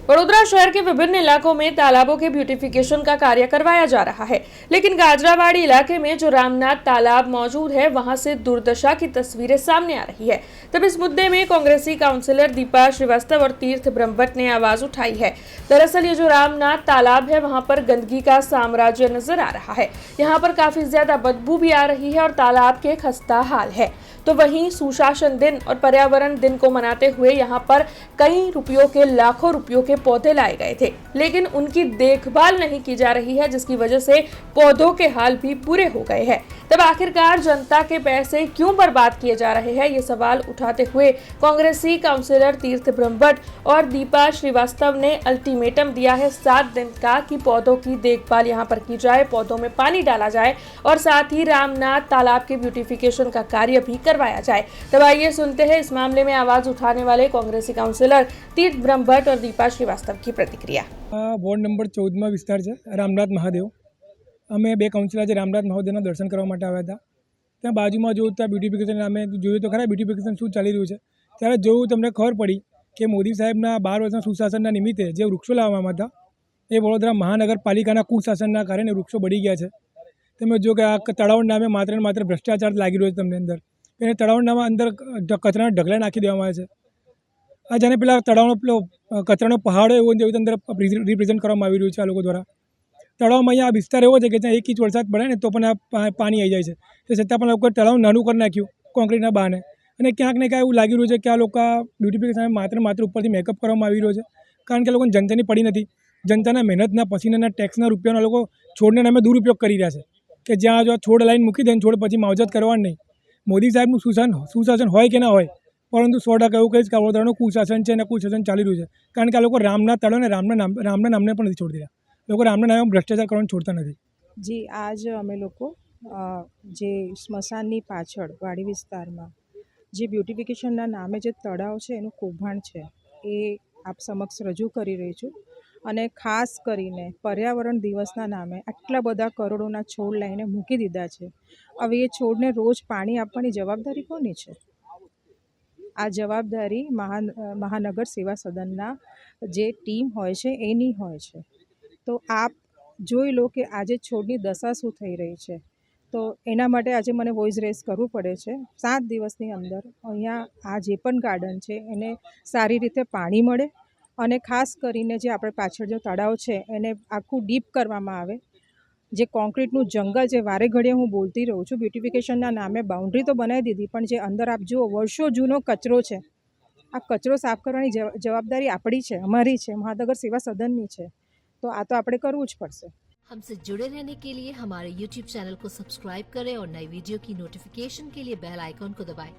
वडोदरा शहर के विभिन्न इलाकों में तालाबों के ब्यूटिफिकेशन का कार्य करवाया जा रहा है, लेकिन गाजरावाड़ी इलाके में जो रामनाथ तालाब मौजूद है वहां से दुर्दशा की तस्वीरें सामने आ रही है। तब इस मुद्दे में कांग्रेसी काउंसिलर दीपा श्रीवास्तव और तीर्थ ब्रह्मभट्ट ने आवाज उठाई है। दरअसल ये जो रामनाथ तालाब है वहां पर गंदगी का साम्राज्य नजर आ रहा है। यहाँ पर काफी ज्यादा बदबू भी आ रही है और तालाब के खस्ता हाल है। तो वहीं सुशासन दिन और पर्यावरण दिन को मनाते हुए यहाँ पर कई रुपयों के लाखों रुपयों के पौधे लाए गए थे, लेकिन उनकी देखभाल नहीं की जा रही है, जिसकी वजह से पौधों के हाल भी बुरे हो गए हैं। तब आखिरकार जनता के पैसे क्यों बर्बाद किए जा रहे हैं, ये सवाल उठाते हुए कांग्रेसी काउंसिलर तीर्थ ब्रह्मभट्ट और दीपा श्रीवास्तव ने अल्टीमेटम दिया है 7 दिन का कि पौधों की देखभाल यहाँ पर की जाए, पौधों में पानी डाला जाए और साथ ही रामनाथ तालाब के ब्यूटिफिकेशन का कार्य भी करवाया जाए। तब आइए सुनते हैं इस मामले में आवाज उठाने वाले कांग्रेसी काउंसिलर तीर्थ ब्रह्मभट्ट और दीपा श्रीवास्तव की प्रतिक्रिया। वोर्ड नंबर 14 विस्तार है रामनाथ महादेव। અમે બે કાઉન્સિલર આજે રામનાથ મહોદયના દર્શન કરવા માટે આવ્યા હતા। ત્યાં બાજુમાં જોયું ત્યાં બ્યુટિફિકેશન નામે જોયું તો ખરા બ્યુટિફિકેશન શું ચાલી રહ્યું છે। ત્યારે જોયું તમને ખબર પડી કે મોદી સાહેબના 12 વર્ષના સુશાસનના નિમિત્તે જે વૃક્ષો લાવવામાં હતા એ વડોદરા મહાનગરપાલિકાના કુશાસનના કારણે વૃક્ષો બળી ગયા છે। તમે જો કે આ તળાવ નામે માત્ર ને માત્ર ભ્રષ્ટાચાર લાગી રહ્યો છે તમને અંદર। એને તળાવના અંદર કચરાના ઢગલા નાખી દેવામાં આવે છે। આ જેને પેલા તળાવનો પેલો કચરાનો પહાડ એવો અંદર રિપ્રેઝેન્ટ કરવામાં આવી રહ્યું છે આ લોકો દ્વારા। તળાવમાં અહીંયા વિસ્તાર એવો છે કે જ્યાં 1 ઇંચ વરસાદ પડે ને તો પણ આ પાણી આવી જાય છે। તે છતાં પણ લોકો તળાવ નાનું કરી નાખ્યું કોન્ક્રીટના બહાને। અને ક્યાંક ને ક્યાંક એવું લાગી રહ્યું છે કે આ લોકો બ્યુટિફિકેશન માત્ર ઉપરથી મેકઅપ કરવામાં આવી રહ્યો છે, કારણ કે લોકોને જનતાની પડી નથી। જનતાના મહેનતના પસીનાના ટેક્સના રૂપિયાના લોકો છોડને નામે દુરુપયોગ કરી રહ્યા છે કે જ્યાં જો છોડ લાઈન મૂકી દે છોડ પછી માવજત કરવાનું નહીં। મોદી સાહેબનું સુશાસન હોય કે ના હોય, પરંતુ 100% એવું કહીશ કે વડોદરાનું કુશાસન છે અને કુશાસન ચાલી રહ્યું છે, કારણ કે આ લોકો રામનાથ તળાવને રામના નામને પણ નથી છોડી રહ્યા। લોકો રામના નામે ભ્રષ્ટાચાર કરવાનું છોડતા નથી। જી, આજ અમે લોકો જે સ્મશાનની પાછળ વાડી વિસ્તારમાં જે બ્યુટિફિકેશનના નામે જે તળાવ છે એનું કૌભાંડ છે એ આપ સમક્ષ રજૂ કરી રહી છું। અને ખાસ કરીને પર્યાવરણ દિવસના નામે આટલા બધા કરોડોના છોડ લઈને મૂકી દીધા છે। હવે એ છોડને રોજ પાણી આપવાની જવાબદારી કોની છે? આ જવાબદારી મહાનગર સેવા સદનના જે ટીમ હોય છે એની હોય છે। તો આપ જોઈ લો કે આજે છોડની દશા શું થઈ રહી છે। તો એના માટે આજે મને વોઇસ રેઝ કરવું પડે છે। 7 દિવસની અંદર અહીંયા આ જે પણ ગાર્ડન છે એને સારી રીતે પાણી મળે અને ખાસ કરીને જે આપણે પાછળ જે તળાવ છે એને આખું ડીપ કરવામાં આવે। જે કોન્ક્રીટનું જંગલ જે વારે ઘડીએ હું બોલતી રહું છું, બ્યુટિફિકેશનના નામે બાઉન્ડ્રી તો બનાવી દીધી, પણ જે અંદર આપ જુઓ વર્ષો જૂનો કચરો છે, આ કચરો સાફ કરવાની જવાબદારી આપણી છે, અમારી છે, મહાનગર સેવા સદનની છે। तो आ तो આપણે કરવું જ પડશે। हमसे जुड़े रहने के लिए हमारे YouTube चैनल को सब्सक्राइब करें और नई वीडियो की नोटिफिकेशन के लिए बेल आइकॉन को दबाएं।